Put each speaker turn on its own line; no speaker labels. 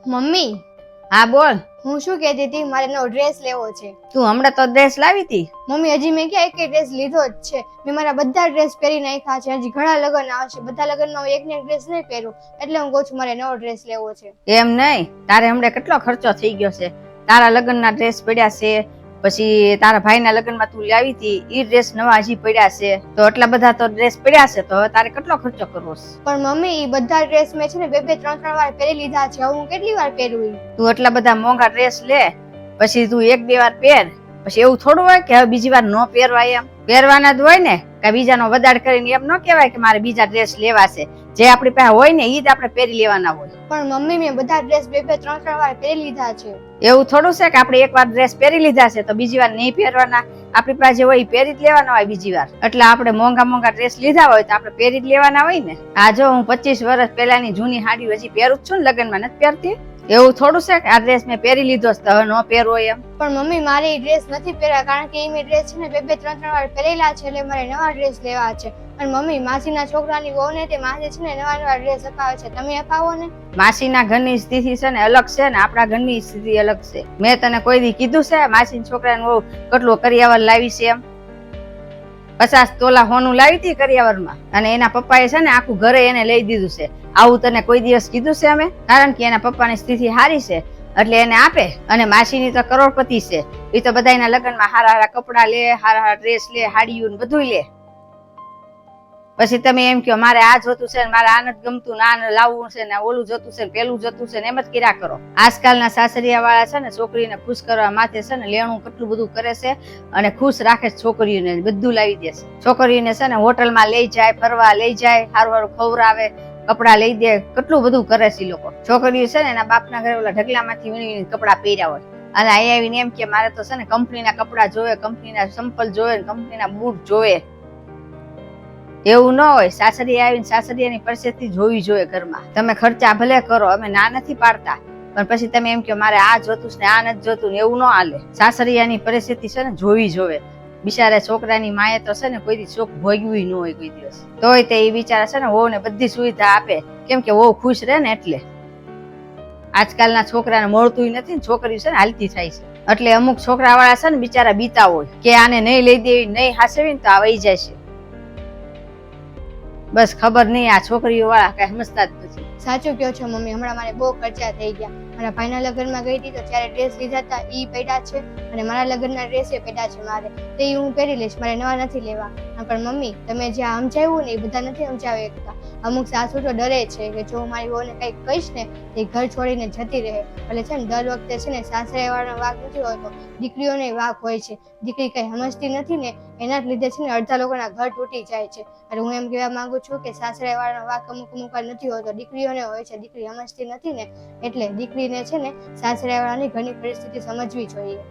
Mummy,
હા બોલ.
હું શું કહેતી હતી, મારે નવો ડ્રેસ લેવો છે.
તું હમણાં તો ડ્રેસ લાવી હતી.
મમ્મી, હજી મેં ક્યાં એક ડ્રેસ લીધો જ છે. મેં મારા બધા ડ્રેસ પહેરી નાખ્યા છે. હજી ઘણા લગ્ન આવશે, બધા લગ્નમાં હું એક ને એક ડ્રેસ નહીં પહેરું, એટલે હું કહું છું મારે નવો ડ્રેસ લેવો છે.
એમ નહીં, તારે હમણાં કેટલો ખર્ચો થઈ ગયો છે. તારા લગ્નના ડ્રેસ પડ્યા છે, પછી તારા ભાઈના લગ્નમાં તું લાવી હતી ઈ ડ્રેસ નવા હજી પડ્યા છે, તો એટલા બધા તો ડ્રેસ પડ્યા છે, તો હવે તારે કેટલો ખર્ચો કરવો છે.
પણ મમ્મી, ઈ બધા ડ્રેસ મેં છે ને બે ત્રણ વાર પહેરી લીધા છે. હવે હું કેટલી વાર પહેરું?
તું એટલા બધા મોંઘા ડ્રેસ લે, પછી તું એક બે વાર પહેર, પછી એવું થોડું હોય કે હવે બીજી વાર ન પહેરવાય. એમ પહેરવાના જ હોય ને, કે બીજાનો વધાર કરીને એમ ન કહેવાય કે મારે બીજા ડ્રેસ લેવા છે. જે આપણી પાસે હોય ને ઈ જ આપણે પહેરી લેવાના હોય.
પણ મમ્મી, મેં બધા ડ્રેસ બે ત્રણ વાર પહેરી લીધા છે.
એવું થોડું છે કે આપણે એક વાર ડ્રેસ પહેરી લીધા છે તો બીજી વાર નહીં પહેરવાના. આપણી પાસે હોય પહેરી જ લેવાના હોય બીજી વાર. એટલે આપણે મોંઘા ડ્રેસ લીધા હોય તો આપણે પહેરી જ લેવાના હોય ને. આ જો હું 25 વર્ષ પહેલાની જૂની સાડી હજી પહેરું જ છું ને, લગ્નમાં નથી પહેરતી. એવું થોડું છે કે આ ડ્રેસ મેં પહેરી લીધો છે તો હવે ન પહેરવો એમ.
પણ મમ્મી, મારે એ ડ્રેસ નથી પહેરવા, કારણ કે એ મેં ડ્રેસ છે ને બે ત્રણ વાર પહેરેલા છે, એટલે મારે નવા ડ્રેસ લેવા છે. અને મમ્મી, માસીના છોકરાની વહુ ને તે માસી છે ને નવા ડ્રેસ અપાવે છે, તમે અપાવો ને. માસીના
ઘરની સ્થિતિ છે ને અલગ છે ને આપણા ઘરની સ્થિતિ અલગ છે. મેં તને કોઈ દી કીધું છે માસીના છોકરાને વહુ કેટલું કરિયાવર લાવી છે એમ? 50 તોલા હોનું લાવી હતી કરિયાવરમાં, અને એના પપ્પાએ છે ને આખું ઘરે એને લઈ દીધું છે. આવું તને કોઈ દિવસ કીધું છે અમે? કારણ કે એના પપ્પાની સ્થિતિ સારી છે એટલે એને આપે. અને માસીની તો કરોડપતિ છે, એ તો બધાના લગ્નમાં હારા કપડા લે, હારા ડ્રેસ લે, હાડીઓ બધું લે. પછી તમે એમ કહો મારે આ જોતું છે ને મારે આ નથી ગમતું, ના લાવવું છે ને ઓલું જોતું છે ને પેલું જોતું છે ને, એમ જ કર્યા કરો. આજકાલના સાસરિયા વાળા છે ને છોકરીને ખુશ કરવા માટે છે ને લેણું કેટલું બધું કરે છે અને ખુશ રાખે છે છોકરીઓને, બધું લાવી દે છે. છોકરીઓને છે ને હોટલમાં લઈ જાય, ફરવા લઈ જાય, સારું સારું ખવડાવે, કપડા લઈ દે, કેટલું બધું કરે છે લોકો. છોકરીઓ છે ને એના બાપના ઘરે ઓલા ઢગલામાંથી વીણી કપડા પહેર્યા હોય, અને અહીંયા આવીને એમ કે મારે તો છે ને કંપનીના કપડા જોવે, કંપનીના ચંપલ જોવે, કંપનીના બૂટ જોવે. એવું ન હોય. સાસરી આવીને સાસરિયાની પરિસ્થિતિ જોવી જોઈએ ઘરમાં. તમે ખર્ચા ભલે કરો, અમે ના નથી પાડતા, પણ પછી તમે એમ કહો મારે આ જોતું ને આ નથી જોતું ને, એવું ન હાલે. સાસરિયાની પરિસ્થિતિ છે ને જોવી જોઈએ. બિચારા છોકરાની માએ તો છે ને કોઈ દી શોખ ભોગવ્યું ન હોય કોઈ દિવસ, તોય તે એ બિચારા છે ને વહુ ને બધી સુવિધા આપે, કેમ કે વહુ ખુશ રહે ને એટલે. આજકાલના છોકરાને મળતું નથી ને, છોકરી છે ને હાલતી થાય છે. એટલે અમુક છોકરા વાળા છે ને બિચારા બીતા હોય કે આને નહીં લઈ દેવી, નહીં હાસવી ને તો આ વહી જાય છે. બસ ખબર નહીં, આ છોકરીઓ વાળા કઈ સમજતા જ નથી.
સાચું કહો છો મમ્મી, હમણાં મારે બહુ ખર્ચા થઈ ગયા. મારા ભાઈના લગ્નમાં ગઈ હતી તો ત્યારે ડ્રેસ લીધા હતા, ઈ પડ્યા છે, અને મારા લગ્નના ડ્રેસ પડ્યા છે મારે, તો એ હું પહેરી લઈશ, મારે નવા નથી લેવા. પણ મમ્મી, તમે જ્યાં સમજાવ્યું ને એ બધા નથી સમજાવી શકતા. અમુક સાસુ તો ડરે છે કે જો મારી વહુને કંઈક કહીશ ને એ ઘર છોડીને જતી રહે. એટલે છે ને દર વખતે છે ને સાસરે વાળાનો વાંક નથી હોતો, દીકરીઓને વાંક હોય છે. દીકરી કઈ સમજતી નથી ને એના જ લીધે છે ને અડધા લોકોના ઘર તૂટી જાય છે. એટલે હું એમ કહેવા માંગુ છું કે સાસરે વાળાનો વાંક અમુક વાર નથી હોતો, દીકરીઓને હોય છે. દીકરી સમજતી નથી ને એટલે દીકરીને છે ને સાસરે વાળાની ઘણી પરિસ્થિતિ સમજવી જોઈએ.